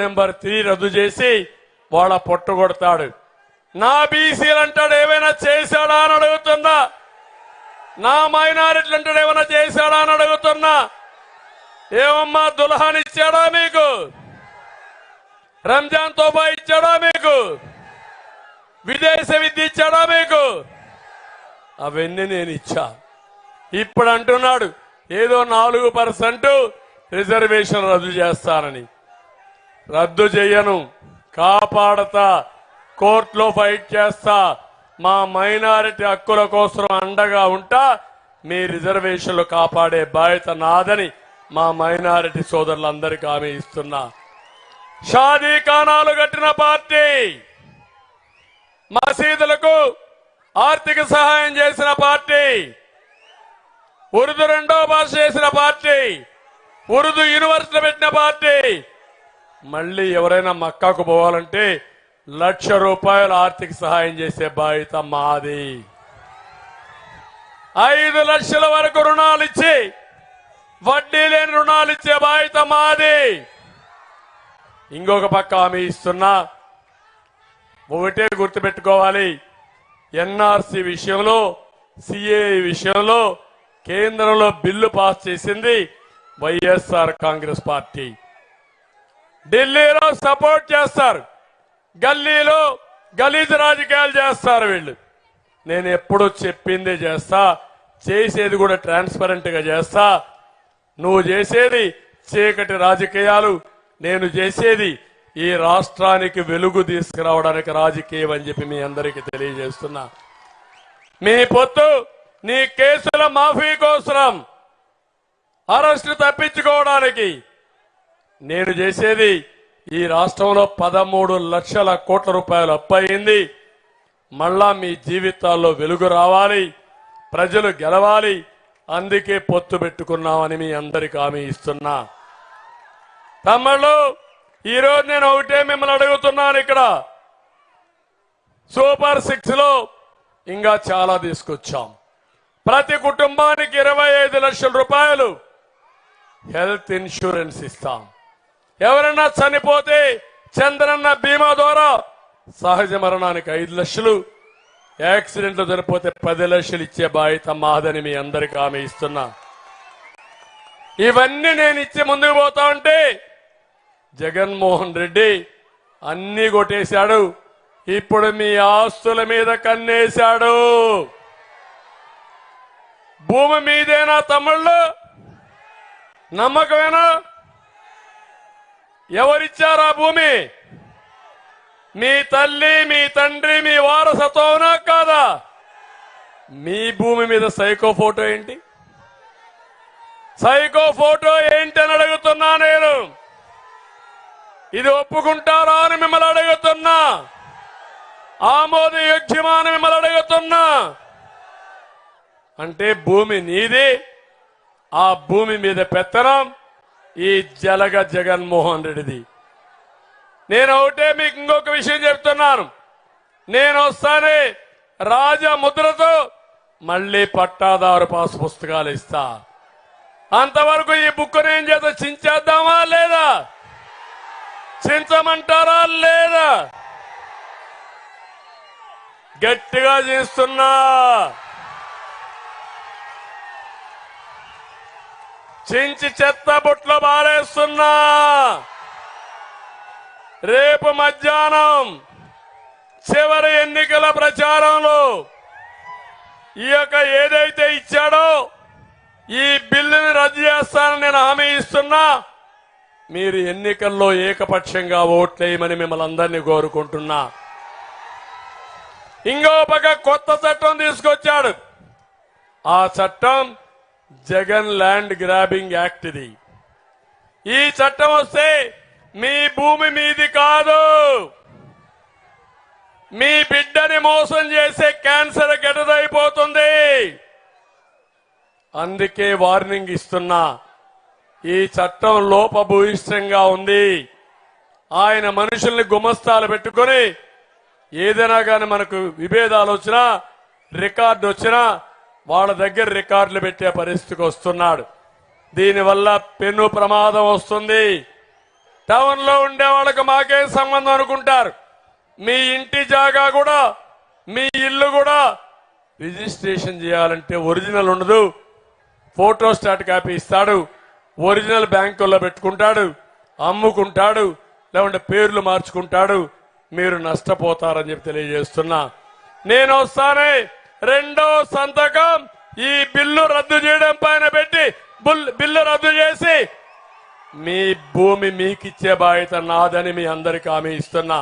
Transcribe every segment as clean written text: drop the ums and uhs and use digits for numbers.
Number 3 రద్దు చేసి వాళ్ళ పొట్టగొడతాడు. నా బీసీలు అంటాడు ఏమైనా చేశాడా అని అడుగుతున్నా. నా మైనారిటీలు అంటాడు ఏమైనా చేశాడా అని అడుగుతున్నా. ఏమమ్మా దుల్హాన్ ఇచ్చాడా మీకు? రంజాన్ తోఫా ఇచ్చాడా మీకు? విదేశ విద్య ఇచ్చాడా మీకు? అవన్నీ నేను ఇచ్చా. ఇప్పుడు అంటున్నాడు ఏదో 4% రిజర్వేషన్ రద్దు చేస్తానని. రద్దు చేయను, కాపాడతా, కోర్టులో ఫైట్ చేస్తా, మా మైనారిటీ హక్కుల కోసం అండగా ఉంటా. మీ రిజర్వేషన్లు కాపాడే బాధ్యత నాదని మా మైనారిటీ సోదరులందరికీ హామీ ఇస్తున్నా. షాదీ ఖానాలు కట్టిన పార్టీ, మసీదులకు ఆర్థిక సహాయం చేసిన పార్టీ, ఉర్దూ 2వ భాష చేసిన పార్టీ, ఉర్దూ యూనివర్సిటీ పెట్టిన పార్టీ. మళ్ళీ ఎవరైనా మక్కాకు పోవాలంటే ₹1,00,000 ఆర్థిక సహాయం చేసే బాధ్యత మాది. 5 లక్షల వరకు రుణాలు ఇచ్చి వడ్డీ లేని రుణాలు ఇచ్చే బాధ్యత మాది. ఇంకొక పక్క హామీ ఇస్తున్నా. ఒకటే గుర్తుపెట్టుకోవాలి, ఎన్ఆర్సీ విషయంలో, సిఏఏ విషయంలో కేంద్రంలో బిల్లు పాస్ చేసింది వైఎస్ఆర్ కాంగ్రెస్ పార్టీ. ఢిల్లీలో సపోర్ట్ చేస్తారు, గల్లీలో గలీజ్ రాజకీయాలు చేస్తారు వీళ్ళు. నేను ఎప్పుడూ చెప్పిందే చేస్తా, చేసేది కూడా ట్రాన్స్పరెంట్ గా చేస్తా. నువ్వు చేసేది చీకటి రాజకీయాలు, నేను చేసేది ఈ రాష్ట్రానికి వెలుగు తీసుకురావడానికి రాజకీయం అని చెప్పి మీ అందరికీ తెలియజేస్తున్నా. మీ పొత్తు నీ కేసుల మాఫీ కోసం, అరెస్టు తప్పించుకోవడానికి. నేను చేసేది ఈ రాష్ట్రంలో 13 లక్షల కోట్ల రూపాయలు అప్పు అయింది. మళ్ళా మీ జీవితాల్లో వెలుగు రావాలి, ప్రజలు గెలవాలి. అందుకే పొత్తు పెట్టుకున్నామని మీ అందరికీ హామీ ఇస్తున్నా. తమ్ముళ్ళు, ఈరోజు నేను ఒకటే మిమ్మల్ని అడుగుతున్నాను. ఇక్కడ సూపర్ 6 లో ఇంకా చాలా తీసుకొచ్చాం. ప్రతి కుటుంబానికి 25 లక్షల రూపాయలు హెల్త్ ఇన్సూరెన్స్ ఇస్తాం. ఎవరన్నా చనిపోతే చంద్రన్న బీమా ద్వారా సహజ మరణానికి 5 లక్షలు, యాక్సిడెంట్లు చనిపోతే 10 లక్షలు ఇచ్చే బాధ్యత మాదని మీ అందరికీ హామీ ఇస్తున్నా. ఇవన్నీ నేను ఇచ్చి ముందుకు పోతా ఉంటే జగన్మోహన్ రెడ్డి అన్ని కొట్టేశాడు. ఇప్పుడు మీ ఆస్తుల మీద కన్నేశాడు. భూమి మీదేనా తమ్ముళ్ళు? నమ్మకమేనా? ఎవరిచ్చారా భూమి? మీ తల్లి, మీ తండ్రి, మీ వారసత్వమా కాదా? మీ భూమి మీద సైకో ఫోటో ఏంటి? సైకో ఫోటో ఏంటి అని అడుగుతున్నా నేను. ఇది ఒప్పుకుంటారా అని మిమ్మల్ని అడుగుతున్నా. ఆమోదయోగ్యమా అని మిమ్మల్ని అడుగుతున్నా. అంటే భూమి నీది, ఆ భూమి మీద పెత్తనం ఈ జలగ జగన్మోహన్ రెడ్డిది. నేను ఒకటే మీకు ఇంకొక విషయం చెప్తున్నాను. నేను వస్తానే రాజముద్రతో మళ్లీ పట్టాదారు పాస్ పుస్తకాలు ఇస్తా. అంతవరకు ఈ బుక్ ఏం చేత చించేద్దామా లేదా? చించమంటారా లేదా? గట్టిగా చేస్తున్నా. చించి చెత్త బుట్లో బారేస్తున్నా. రేపు మధ్యాహ్నం చివరి ఎన్నికల ప్రచారంలో ఈ యొక్క ఏదైతే ఇచ్చాడో ఈ బిల్లుని రద్దు చేస్తానని నేను హామీ ఇస్తున్నా. మీరు ఎన్నికల్లో ఏకపక్షంగా ఓట్లేయమని మిమ్మల్ని అందరినీ కోరుకుంటున్నా. ఇంకో పక్క కొత్త చట్టం తీసుకొచ్చాడు. ఆ చట్టం జగన్ ల్యాండ్ గ్రాబింగ్ యాక్ట్. ఇది ఈ చట్టం వస్తే మీ భూమి మీది కాదు, మీ బిడ్డని మోసం చేసే క్యాన్సర్ గెటదైపోతుంది. అందుకే వార్నింగ్ ఇస్తున్నా. ఈ చట్టం లోపభూయిష్టంగా ఉంది. ఆయన మనుషుల్ని గుమస్తాలు పెట్టుకుని ఏదైనా కానీ మనకు విభేదాలు వచ్చినా, రికార్డు వచ్చినా వాళ్ళ దగ్గర రికార్డులు పెట్టే పరిస్థితికి వస్తున్నాడు. దీనివల్ల పెను ప్రమాదం వస్తుంది. టౌన్ లో ఉండే వాళ్ళకి మాకే సంబంధం అనుకుంటారు. మీ ఇంటి జాగా కూడా, మీ ఇల్లు కూడా రిజిస్ట్రేషన్ చేయాలంటే ఒరిజినల్ ఉండదు. ఫోటో స్టాట్ కాపీ ఇస్తాడు, ఒరిజినల్ బ్యాంకుల్లో పెట్టుకుంటాడు, అమ్ముకుంటాడు, లేకుంటే పేర్లు మార్చుకుంటాడు. మీరు నష్టపోతారని చెప్పి తెలియజేస్తున్నా. నేను వస్తానే రెండో సంతకం ఈ బిల్లు రద్దు చేయడం పైన పెట్టి బిల్లు రద్దు చేసి మీ భూమి మీకిచ్చే బాధ్యత నాదని మీ అందరికీ హామీ ఇస్తున్నా.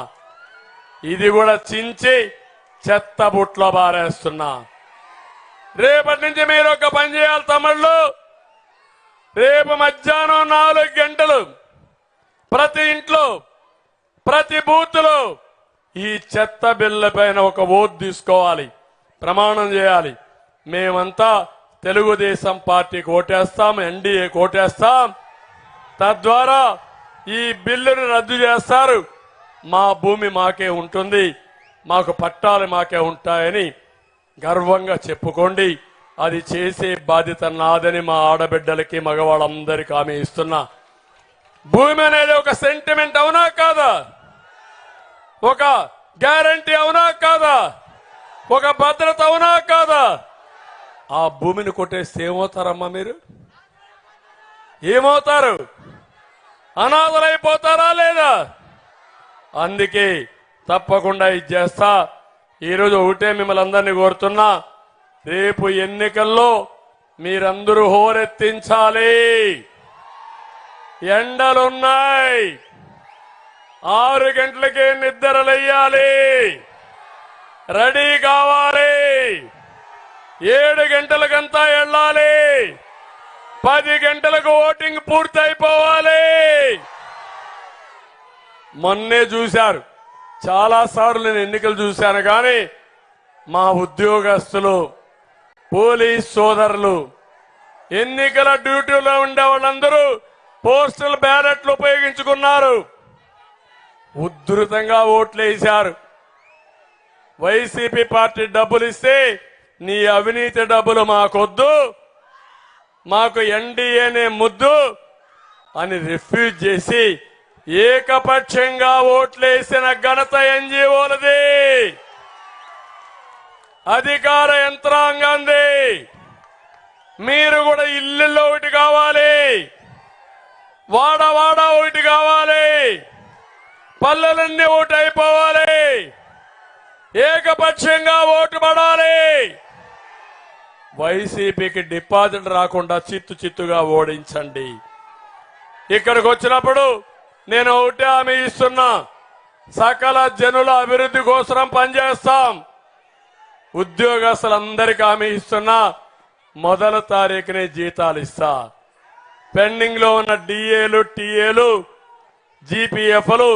ఇది కూడా చించి చెత్త బుట్లో బారేస్తున్నా. రేపటి నుంచి మీరు ఒక పని చేయాలి తమ్ముళ్ళు. రేపు మధ్యాహ్నం 4 గంటలు ప్రతి ఇంట్లో, ప్రతి బూత్లో ఈ చెత్త బిల్ల పైన ఒక ఓటు తీసుకోవాలి, ప్రమాణం చేయాలి. మేమంతా తెలుగుదేశం పార్టీకి ఓటేస్తాం, ఎన్డీఏకి ఓటేస్తాం. తద్వారా ఈ బిల్లును రద్దు చేస్తారు. మా భూమి మాకే ఉంటుంది, మాకు పట్టాలు మాకే ఉంటాయని గర్వంగా చెప్పుకోండి. అది చేసే బాధ్యత నాదని మా ఆడబిడ్డలకి, మగవాళ్ళందరికీ హామీ ఇస్తున్నా. భూమి అనేది ఒక సెంటిమెంట్ అవునా కాదా? ఒక గ్యారంటీ అవునా కాదా? ఒక భద్రత అవునా కాదా? ఆ భూమిని కొట్టేస్తే ఏమవుతారమ్మా మీరు? ఏమవుతారు? అనాథలైపోతారా లేదా? అందుకే తప్పకుండా ఇది చేస్తా. ఈరోజు ఒకటే మిమ్మల్ని అందరినీ కోరుతున్నా, రేపు ఎన్నికల్లో మీరందరూ హోరెత్తించాలి. ఎండలున్నాయి, 6 గంటలకే నిద్రలేయాలి, రెడీ కావాలి. 7 గంటలకంతా వెళ్ళాలి, 10 గంటలకు ఓటింగ్ పూర్తయిపోవాలి. మొన్నే చూశారు, చాలా సార్లు నేను ఎన్నికలు చూశాను. కానీ మా ఉద్యోగస్తులు, పోలీస్ సోదరులు, ఎన్నికల డ్యూటీలో ఉండే వాళ్ళందరూ పోస్టల్ బ్యాలెట్లు ఉపయోగించుకున్నారు, ఉధృతంగా ఓట్లు వేశారు. వైసీపీ పార్టీ డబ్బులు ఇస్తే నీ అవినీతి డబ్బులు మాకొద్దు, మాకు ఎన్డీఏనే ముద్దు అని రిఫ్యూజ్ చేసి ఏకపక్షంగా ఓట్లేసిన ఘనత ఎన్జీఓలది, అధికార యంత్రాంగంది. మీరు కూడా ఇల్లుల్లో ఒకటి కావాలి, వాడ ఒకటి కావాలి, పల్లెలన్నీ ఓటు అయిపోవాలి, ఏకపక్షంగా ఓటు పడాలి. వైసీపీకి డిపాజిట్ రాకుండా చిత్తుగా ఓడించండి. ఇక్కడికి వచ్చినప్పుడు నేను ఒకటే హామీ ఇస్తున్నా, సకల జనుల అభివృద్ధి కోసం పనిచేస్తాం. ఉద్యోగస్తులందరికీ హామీ ఇస్తున్నా, 1వ తారీఖునే జీతాలు ఇస్తా. పెండింగ్ లో ఉన్న డిఏలు, టీఏలు, జీపీఎఫ్లు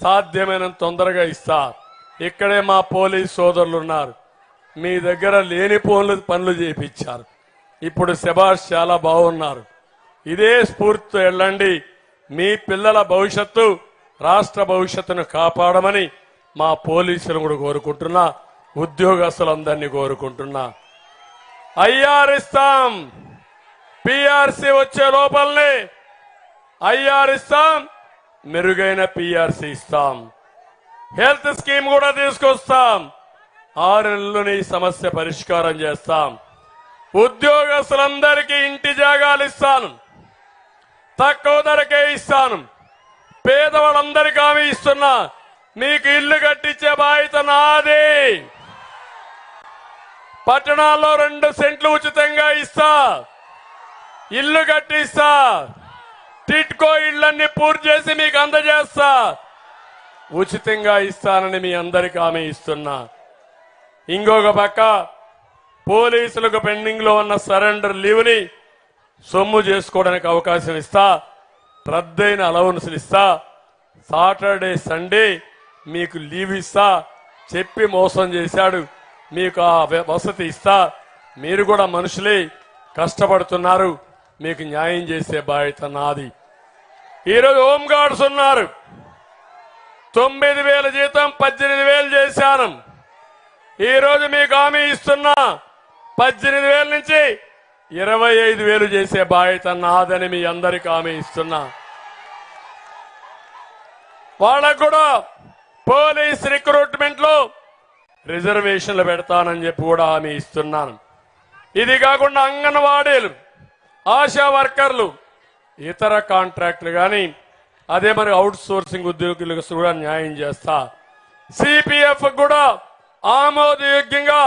సాధ్యమైనంత తొందరగా ఇస్తా. ఇక్కడే మా పోలీస్ సోదరులు ఉన్నారు, మీ దగ్గర లేని పనులు చేయించారు. ఇప్పుడు శభాష్, చాలా బాగున్నారు. ఇదే స్ఫూర్తితో వెళ్ళండి. మీ పిల్లల భవిష్యత్తు, రాష్ట్ర భవిష్యత్తును కాపాడమని మా పోలీసులు కూడా కోరుకుంటున్నా, ఉద్యోగస్తులందరినీ కోరుకుంటున్నా. ఐఆర్ ఇస్తాం, పిఆర్సీ వచ్చే లోపలనే ఐఆర్ ఇస్తాం, మెరుగైన పిఆర్సీ ఇస్తాం, హెల్త్ స్కీమ్ కూడా తీసుకొస్తాం. 6 నెలల్లోనే ఈ సమస్య పరిష్కారం చేస్తాం. ఉద్యోగస్తులందరికీ ఇంటి జాగాలు ఇస్తాను, తక్కువ ధరకే ఇస్తాను. పేదవాళ్ళందరికీ హామీ ఇస్తున్నా, మీకు ఇల్లు కట్టించే బాధ్యత నాది. పట్టణాల్లో 2 సెంట్లు ఉచితంగా ఇస్తా, ఇల్లు కట్టిస్తా, టిట్కో ఇళ్లన్నీ పూర్తి చేసి మీకు అందజేస్తా, ఉచితంగా ఇస్తానని మీ అందరికీ హామీ ఇస్తున్నా. ఇంకొక పక్క పోలీసులకు పెండింగ్ లో ఉన్న సరెండర్ లీవ్ ని సొమ్ము చేసుకోవడానికి అవకాశం ఇస్తా, రద్దయిన అలవెన్సులు ఇస్తా, సాటర్డే సండే మీకు లీవ్ ఇస్తా. చెప్పి మోసం చేశాడు, మీకు ఆ వసతి ఇస్తా. మీరు కూడా మనుషులే, కష్టపడుతున్నారు, మీకు న్యాయం చేసే బాధ్యత నాది. ఈరోజు హోంగార్డ్స్ ఉన్నారు, 9,000 జీతం 18,000 చేశాను. ఈరోజు మీకు హామీ ఇస్తున్నా, 18,000 నుంచి 25,000 చేసే బాధ్యత నాదని మీ అందరికీ హామీ ఇస్తున్నా. వాళ్ళకు కూడా పోలీస్ రిక్రూట్మెంట్ లో రిజర్వేషన్లు పెడతానని చెప్పి కూడా హామీ ఇస్తున్నాను. ఇది కాకుండా అంగన్వాడీలు, ఆశా వర్కర్లు, ఇతర కాంట్రాక్టులు కానీ అదే మరి అవుట్ సోర్సింగ్ ఉద్యోగులకు కూడా న్యాయం చేస్తా. సిపిఎఫ్ కూడా ఆమోదయోగ్యంగా